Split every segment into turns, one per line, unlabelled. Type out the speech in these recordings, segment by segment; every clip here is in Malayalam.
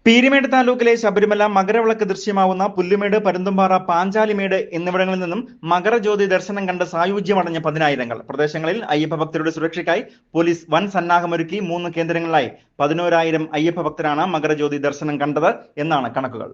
പീരിമേട് താലൂക്കിലെ ശബരിമല മകരവിളക്ക് ദൃശ്യമാവുന്ന പുല്ലുമേട്, പരുന്തുംപാറ, പാഞ്ചാലിമേട് എന്നിവിടങ്ങളിൽ നിന്നും മകരജ്യോതി ദർശനം കണ്ട് സായുജ്യമടഞ്ഞ പതിനായിരങ്ങൾ. പ്രദേശങ്ങളിൽ അയ്യപ്പ ഭക്തരുടെ സുരക്ഷയ്ക്കായി പോലീസ് വൻ സന്നാഹമൊരുക്കി 3 കേന്ദ്രങ്ങളിലായി 11,000 അയ്യപ്പ ഭക്തരാണ് മകരജ്യോതി ദർശനം കണ്ടത് എന്നാണ് കണക്കുകൾ.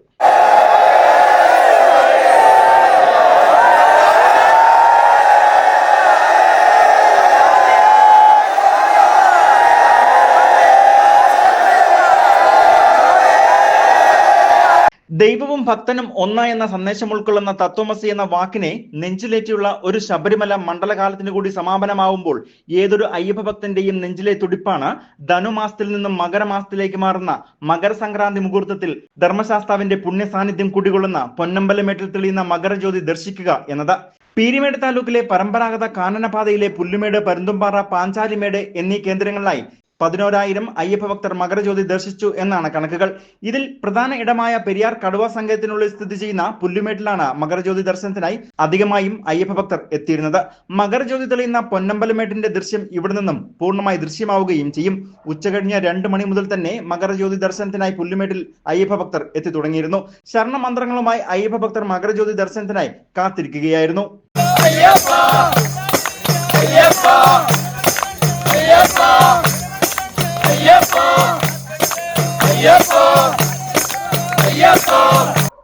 ദൈവവും ഭക്തനും ഒന്നായെന്ന സന്ദേശം ഉൾക്കൊള്ളുന്ന തത്വമസി എന്ന വാക്കിനെ നെഞ്ചിലേറ്റിയുള്ള ഒരു ശബരിമല മണ്ഡലകാലത്തിന് കൂടി സമാപനമാവുമ്പോൾ ഏതൊരു അയ്യപ്പ ഭക്തന്റെയും നെഞ്ചിലെ തുടിപ്പാണ് ധനുമാസത്തിൽ നിന്നും മകരമാസത്തിലേക്ക് മാറുന്ന മകരസംക്രാന്തി മുഹൂർത്തത്തിൽ ധർമ്മശാസ്താവിന്റെ പുണ്യ സാന്നിധ്യം കുടികൊള്ളുന്ന പൊന്നമ്പലമേട്ടിൽ തെളിയുന്ന മകരജ്യോതി ദർശിക്കുക എന്നത്. പീരിമേട് താലൂക്കിലെ പരമ്പരാഗത കാനനപാതയിലെ പുല്ലുമേട്, പരുന്തുംപാറ, പാഞ്ചാലിമേട് എന്നീ കേന്ദ്രങ്ങളിലായി 11,000 അയ്യപ്പ ഭക്തർ മകരജ്യോതി ദർശിച്ചു എന്നാണ് കണക്കുകൾ. ഇതിൽ പ്രധാന ഇടമായ പെരിയാർ കടുവ സങ്കേതത്തിനുള്ളിൽ സ്ഥിതി ചെയ്യുന്ന പുല്ലുമേട്ടിലാണ് മകരജ്യോതി ദർശനത്തിനായി അധികമായും അയ്യപ്പ ഭക്തർ എത്തിയിരുന്നത്. മകരജ്യോതി തെളിയുന്ന പൊന്നമ്പലമേട്ടിന്റെ ദൃശ്യം ഇവിടെ നിന്നും പൂർണ്ണമായി ദൃശ്യമാവുകയും ചെയ്യും. ഉച്ചകഴിഞ്ഞ് 2 മണി മുതൽ തന്നെ മകരജ്യോതി ദർശനത്തിനായി പുല്ലുമേട്ടിൽ അയ്യപ്പ ഭക്തർ എത്തി തുടങ്ങിയിരുന്നു. ശരണമന്ത്രങ്ങളുമായി അയ്യപ്പ ഭക്തർ മകരജ്യോതി ദർശനത്തിനായി കാത്തിരിക്കുകയായിരുന്നു.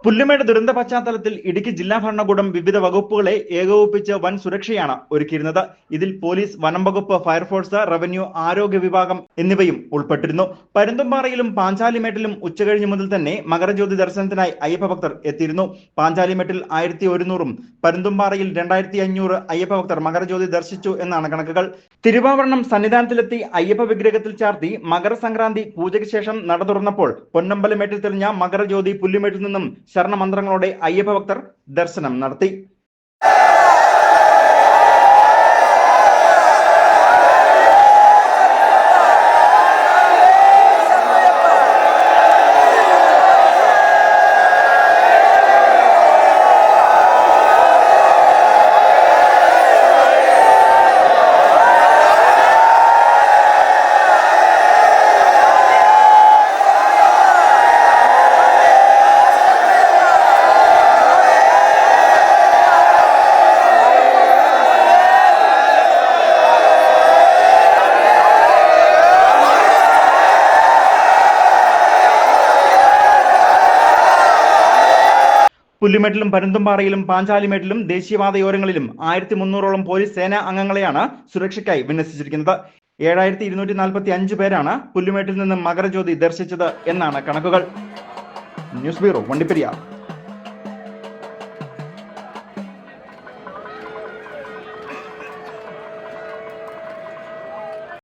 പുല്ലുമേട് ദുരന്ത പശ്ചാത്തലത്തിൽ ഇടുക്കി ജില്ലാ ഭരണകൂടം വിവിധ വകുപ്പുകളെ ഏകോപിപ്പിച്ച് വൻ സുരക്ഷയാണ് ഒരുക്കിയിരുന്നത്. ഇതിൽ പോലീസ്, വനം വകുപ്പ്, ഫയർഫോഴ്സ്, റവന്യൂ, ആരോഗ്യ വിഭാഗം എന്നിവയും ഉൾപ്പെട്ടിരുന്നു. പരുന്തുംപാറയിലും പാഞ്ചാലിമേട്ടിലും ഉച്ചകഴിഞ്ഞു മുതൽ തന്നെ മകരജ്യോതി ദർശനത്തിനായി അയ്യപ്പ ഭക്തർ എത്തിയിരുന്നു. പാഞ്ചാലിമേട്ടിൽ 1,100-ഉം പരുന്തുംപാറയിൽ 2,500 അയ്യപ്പ ഭക്തർ മകരജ്യോതി ദർശിച്ചു എന്നാണ് കണക്കുകൾ. തിരുവാഭരണം സന്നിധാനത്തിലെത്തി അയ്യപ്പ വിഗ്രഹത്തിൽ ചാർത്തി മകരസംക്രാന്തി പൂജയ്ക്ക് ശേഷം നട തുറന്നപ്പോൾ പൊന്നമ്പലമേട്ടിൽ തെളിഞ്ഞ മകരജ്യോതി പുല്ലുമേട്ടിൽ നിന്നും ശരണമന്ത്രങ്ങളോടെ അയ്യപ്പ ഭക്തർ ദർശനം നടത്തി. പുല്ലുമേട്ടിലും പരുന്തുംപാറയിലും പാഞ്ചാലിമേട്ടിലും ദേശീയപാതയോരങ്ങളിലും 1,300-ഓളം പോലീസ് സേനാ അംഗങ്ങളെയാണ് സുരക്ഷയ്ക്കായി വിന്യസിച്ചിരിക്കുന്നത്. 7,245 പേരാണ് പുല്ലുമേട്ടിൽ നിന്നും മകരജ്യോതി ദർശിച്ചത് എന്നാണ് കണക്കുകൾ. News bureau, Vandiperiyar.